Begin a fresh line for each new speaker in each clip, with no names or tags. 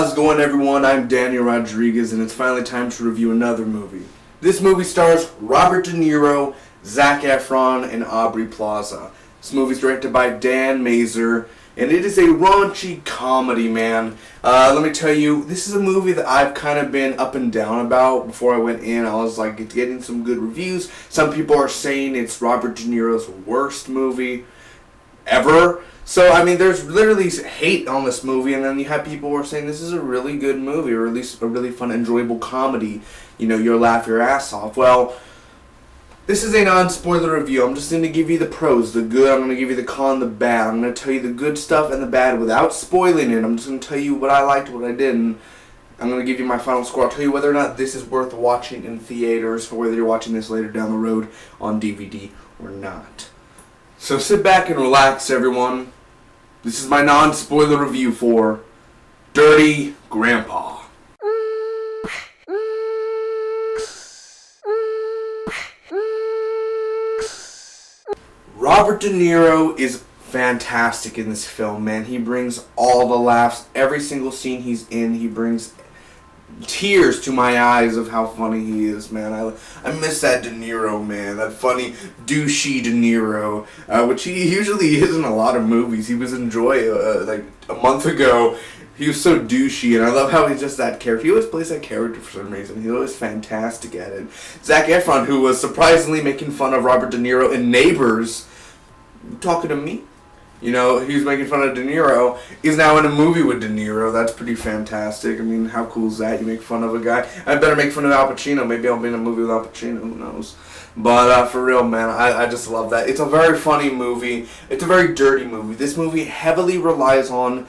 How's it going, everyone? I'm Daniel Rodriguez, and it's finally time to review another movie. This movie stars Robert De Niro, Zac Efron, and Aubrey Plaza. This movie is directed by Dan Mazer, and it is a raunchy comedy, man. Let me tell you, this is a movie that I've kind of been up and down about. Before I went in, I was like getting some good reviews. Some people are saying it's Robert De Niro's worst movie ever. So, I mean, there's literally hate on this movie, and then you have people who are saying this is a really good movie, or at least a really fun, enjoyable comedy. You know, you'll laugh your ass off. Well, this is a non-spoiler review. I'm just going to give you the pros, the good. I'm going to give you the con, the bad. I'm going to tell you the good stuff and the bad without spoiling it. I'm just going to tell you what I liked, what I didn't. I'm going to give you my final score. I'll tell you whether or not this is worth watching in theaters, or whether you're watching this later down the road on DVD or not. So sit back and relax, everyone. This is my non-spoiler review for Dirty Grandpa. Robert De Niro is fantastic in this film, man. He brings all the laughs. Every single scene he's in, he brings tears to my eyes of how funny he is, man. I miss that De Niro, man. That funny, douchey De Niro, which he usually is in a lot of movies. He was in Joy, like, a month ago. He was so douchey, and I love how he's just that character. He always plays that character for some reason. He's always fantastic at it. Zac Efron, who was surprisingly making fun of Robert De Niro in Neighbors, talking to me. You know, he was making fun of De Niro. He's now in a movie with De Niro. That's pretty fantastic. I mean, how cool is that? You make fun of a guy. I better make fun of Al Pacino. Maybe I'll be in a movie with Al Pacino. Who knows? But for real, man, I just love that. It's a very funny movie. It's a very dirty movie. This movie heavily relies on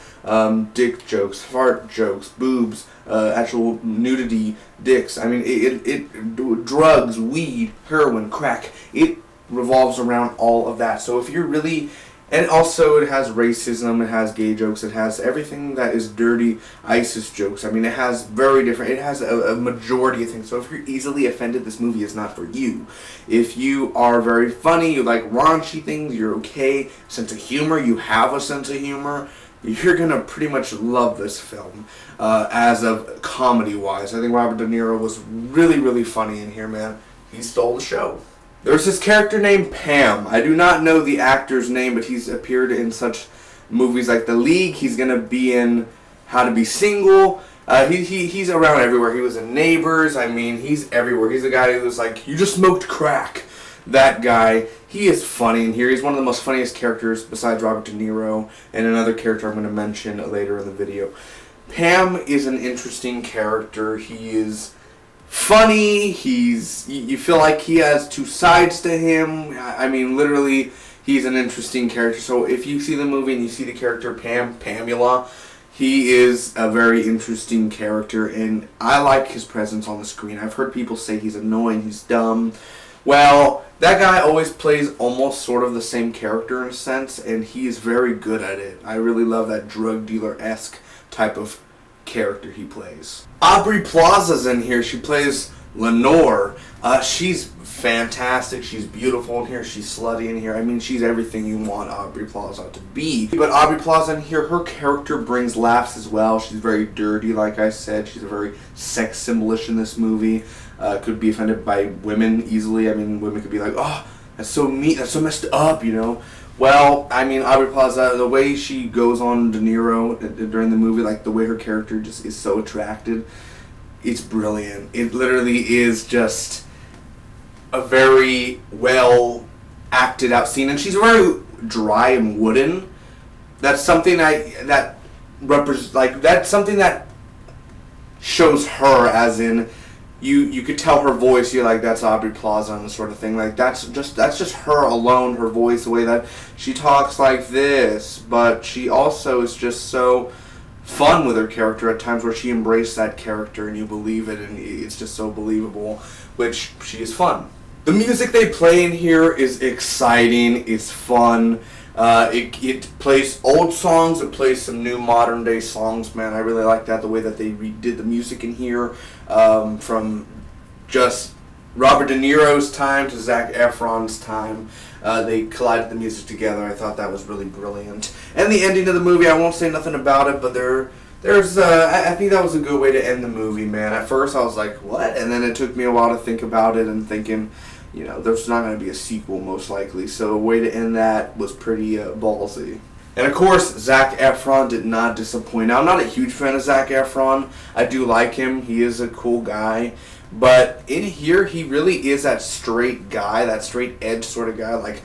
dick jokes, fart jokes, boobs, actual nudity, dicks. I mean, it drugs, weed, heroin, crack. It revolves around all of that. So if you're really... And also it has racism, it has gay jokes, it has everything that is dirty ISIS jokes. I mean, it has it has a majority of things. So if you're easily offended, this movie is not for you. If you are very funny, you like raunchy things, you're okay, sense of humor, you have a sense of humor, you're going to pretty much love this film as of comedy-wise. I think Robert De Niro was really, really funny in here, man. He stole the show. There's this character named Pam. I do not know the actor's name, but he's appeared in such movies like The League. He's going to be in How to Be Single. He's around everywhere. He was in Neighbors. I mean, he's everywhere. He's the guy who was like, you just smoked crack. That guy. He is funny in here. He's one of the most funniest characters besides Robert De Niro, and another character I'm going to mention later in the video. Pam is an interesting character. He is funny. You feel like he has two sides to him. I mean, literally, he's an interesting character. So if you see the movie and you see the character Pamela, he is a very interesting character, and I like his presence on the screen. I've heard people say he's annoying, he's dumb. Well, that guy always plays almost sort of the same character in a sense, and he is very good at it. I really love that drug dealer-esque type of character he plays. Aubrey Plaza's in here. She plays Lenore. She's fantastic. She's beautiful in here. She's slutty in here. I mean, she's everything you want Aubrey Plaza to be. But Aubrey Plaza in here, her character brings laughs as well. She's very dirty, like I said. She's a very sex symbolish in this movie. Could be offended by women easily. I mean, women could be like, oh, that's so mean, that's so messed up, you know. Well, I mean, Aubrey Plaza, the way she goes on De Niro during the movie, like the way her character just is so attracted, it's brilliant. It literally is just a very well acted out scene, and she's very dry and wooden. That's something that shows her, as in you could tell her voice. You're like, that's Aubrey Plaza and the sort of thing. Like that's just her alone, her voice, the way that she talks like this. But she also is just so fun with her character at times, where she embraced that character and you believe it, and it's just so believable. Which she is fun. The music they play in here is exciting. It's fun. It plays old songs, it plays some new modern day songs, man. I really like that, the way that they redid the music in here, from just Robert De Niro's time to Zac Efron's time. They collided the music together. I thought that was really brilliant. And the ending of the movie, I won't say nothing about it, but I think that was a good way to end the movie, man. At first I was like, what? And then it took me a while to think about it and thinking, there's not going to be a sequel most likely. So a way to end that was pretty ballsy. And of course, Zac Efron did not disappoint. Now, I'm not a huge fan of Zac Efron. I do like him. He is a cool guy. But in here, he really is that straight guy, that straight edge sort of guy. Like,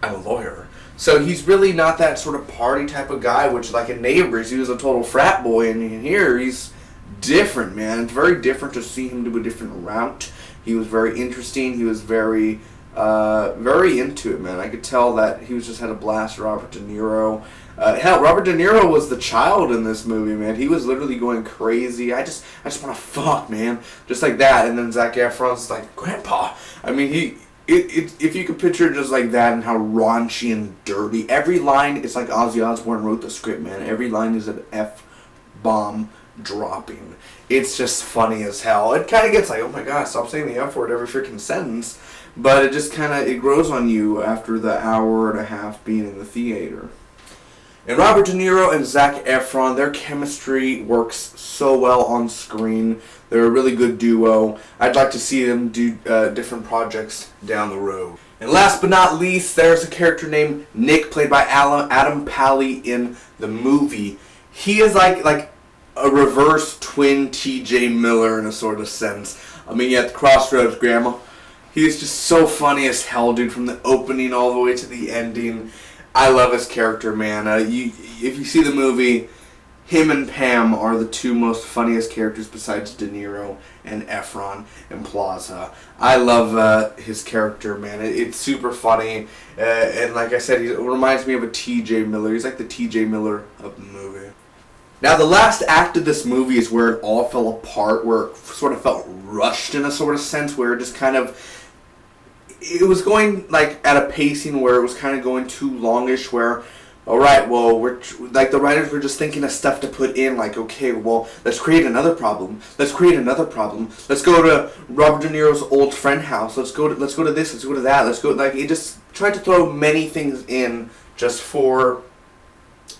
I'm a lawyer. So he's really not that sort of party type of guy, which like in Neighbors, he was a total frat boy. And in here, he's different, man. It's very different to see him do a different route. He was very interesting. He was very into it, man. I could tell that he was just had a blast. Robert De Niro. Hell, Robert De Niro was the child in this movie, man. He was literally going crazy. I just want to fuck, man. Just like that. And then Zac Efron's like, Grandpa. I mean, if you could picture just like that and how raunchy and dirty. Every line is like Ozzy Osbourne wrote the script, man. Every line is an F-bomb dropping. It's just funny as hell. It kind of gets like, oh my god, stop saying the F word every freaking sentence. But it just kind of, it grows on you after the hour and a half being in the theater. And Robert De Niro and Zac Efron, their chemistry works so well on screen. They're a really good duo. I'd like to see them do different projects down the road. And last but not least, there's a character named Nick, played by Adam Pally in the movie. He is like a reverse twin T.J. Miller in a sort of sense. I mean, you at the crossroads, Grandma. He's just so funny as hell, dude, from the opening all the way to the ending. I love his character, man. If you see the movie, him and Pam are the two most funniest characters besides De Niro and Efron and Plaza. I love his character, man. It's super funny. And like I said, it reminds me of a T.J. Miller. He's like the T.J. Miller of the movie. Now, the last act of this movie is where it all fell apart, where it sort of felt rushed in a sort of sense, where it just kind of... It was going like at a pacing where it was kind of going too longish, where, alright, well, we're like the writers were just thinking of stuff to put in, like, okay, well, let's create another problem. Let's create another problem. Let's go to Robert De Niro's old friend house. Let's go to this. Let's go to that. Let's go. Like, it just tried to throw many things in just for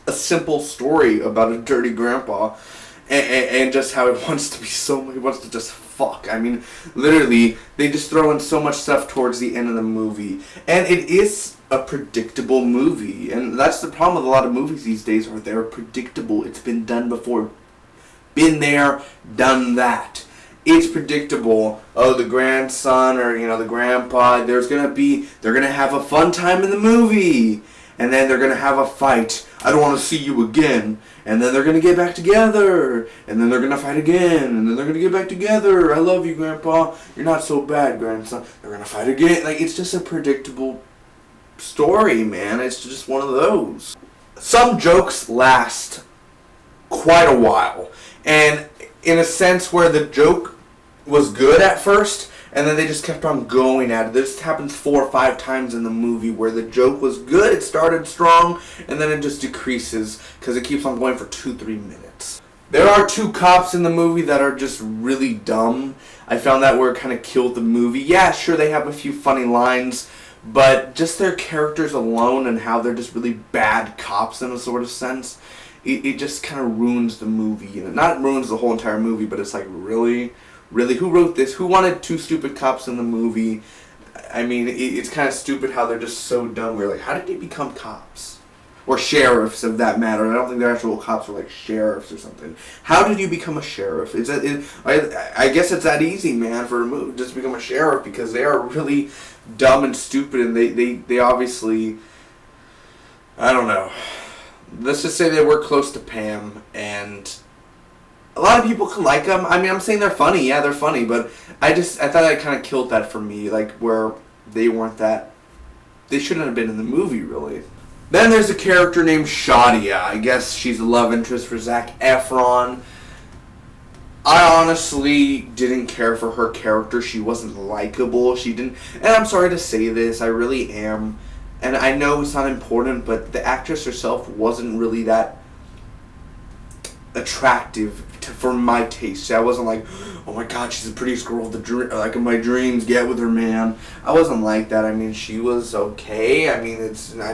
a simple story about a dirty grandpa, and just how he wants to just fuck. I mean, literally, they just throw in so much stuff towards the end of the movie. And it is a predictable movie. And that's the problem with a lot of movies these days, are they're predictable. It's been done before. Been there, done that. It's predictable. Oh, the grandson or, the grandpa, they're gonna have a fun time in the movie. And then they're gonna have a fight. I don't want to see you again. And then they're going to get back together. And then they're going to fight again. And then they're going to get back together. I love you, Grandpa. You're not so bad, grandson. They're going to fight again. Like, it's just a predictable story, man. It's just one of those. Some jokes last quite a while. And in a sense where the joke was good at first, and then they just kept on going at it. This happens 4 or 5 times in the movie where the joke was good, it started strong, and then it just decreases because it keeps on going for 2-3 minutes. There are 2 cops in the movie that are just really dumb. I found that where it kind of killed the movie. Yeah, sure, they have a few funny lines, but just their characters alone and how they're just really bad cops in a sort of sense, it just kind of ruins the movie. And not ruins the whole entire movie, but it's like, really? Really, who wrote this? Who wanted 2 stupid cops in the movie? I mean, it's kind of stupid how they're just so dumb. We're like, how did they become cops? Or sheriffs, of that matter. I don't think they're actual cops, are like sheriffs or something. How did you become a sheriff? I guess it's that easy, man, for a movie just become a sheriff, because they are really dumb and stupid, and they obviously, I don't know. Let's just say they work close to Pam, and a lot of people can like them. I mean, I'm saying they're funny. Yeah, they're funny. But I thought that kind of killed that for me. Like, where they weren't that... They shouldn't have been in the movie, really. Then there's a character named Shadia. I guess she's a love interest for Zac Efron. I honestly didn't care for her character. She wasn't likable. She didn't... And I'm sorry to say this. I really am. And I know it's not important, but the actress herself wasn't really that attractive for my taste. I wasn't like, oh my god, she's the prettiest girl in my dreams, get with her, man. I wasn't like that. I mean, she was okay. I mean, Zac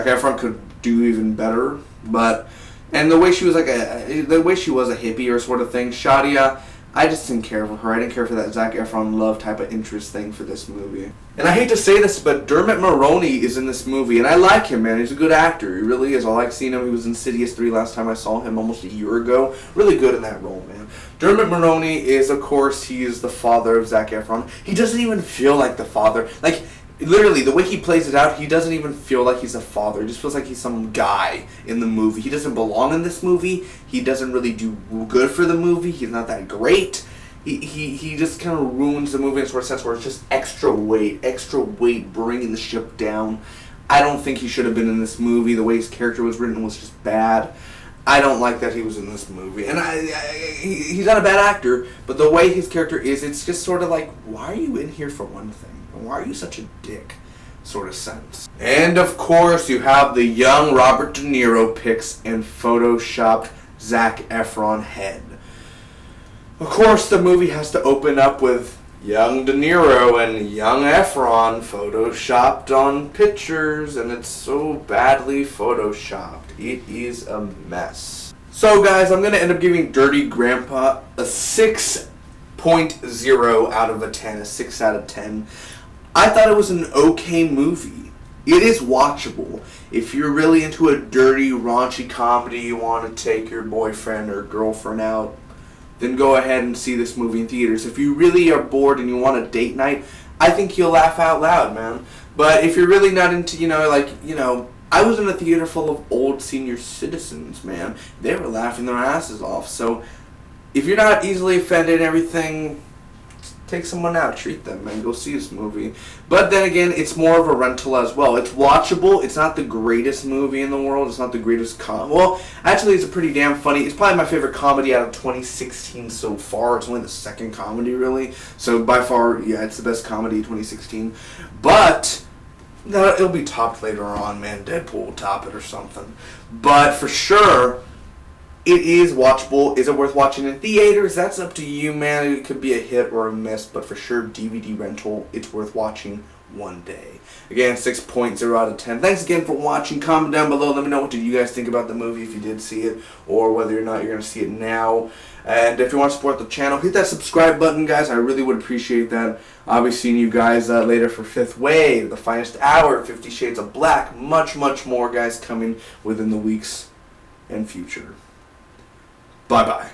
Efron could do even better, but And the way she was a hippie or sort of thing, Shadia, I just didn't care for her. I didn't care for that Zac Efron love type of interest thing for this movie. And I hate to say this, but Dermot Mulroney is in this movie, and I like him, man. He's a good actor. He really is. I like seeing him. He was in Insidious 3 last time I saw him, almost a year ago. Really good in that role, man. Dermot Mulroney is, of course, he is the father of Zac Efron. He doesn't even feel like the father. Like, literally, the way he plays it out, he doesn't even feel like he's a father. He just feels like he's some guy in the movie. He doesn't belong in this movie. He doesn't really do good for the movie. He's not that great. He just kind of ruins the movie in sort of sense where it's just extra weight bringing the ship down. I don't think he should have been in this movie. The way his character was written was just bad. I don't like that he was in this movie. And he's not a bad actor, but the way his character is, it's just sort of like, why are you in here for one thing? Why are you such a dick? Sort of sense. And of course, you have the young Robert De Niro pics and photoshopped Zac Efron head. Of course, the movie has to open up with young De Niro and young Efron photoshopped on pictures, and it's so badly photoshopped. It is a mess. So guys, I'm going to end up giving Dirty Grandpa a 6.0 out of a 10, a 6 out of 10. I thought it was an okay movie. It is watchable. If you're really into a dirty, raunchy comedy, you want to take your boyfriend or girlfriend out, then go ahead and see this movie in theaters. If you really are bored and you want a date night, I think you'll laugh out loud, man. But if you're really not into, I was in a theater full of old senior citizens, man. They were laughing their asses off. So if you're not easily offended and everything, take someone out, treat them, man. Go see this movie. But then again, it's more of a rental as well. It's watchable. It's not the greatest movie in the world. It's not the greatest well, actually, it's a pretty damn funny. It's probably my favorite comedy out of 2016 so far. It's only the second comedy, really. So by far, yeah, it's the best comedy of 2016. But no, it'll be topped later on, man. Deadpool will top it or something. But for sure, it is watchable. Is it worth watching in theaters? That's up to you, man. It could be a hit or a miss, but for sure, DVD rental, it's worth watching one day. Again, 6.0 out of 10. Thanks again for watching. Comment down below. Let me know what did you guys think about the movie, if you did see it, or whether or not you're going to see it now. And if you want to support the channel, hit that subscribe button, guys. I really would appreciate that. I'll be seeing you guys later for Fifth Wave, The Finest Hour, 50 Shades of Black, much more, guys, coming within the weeks and future. Bye-bye.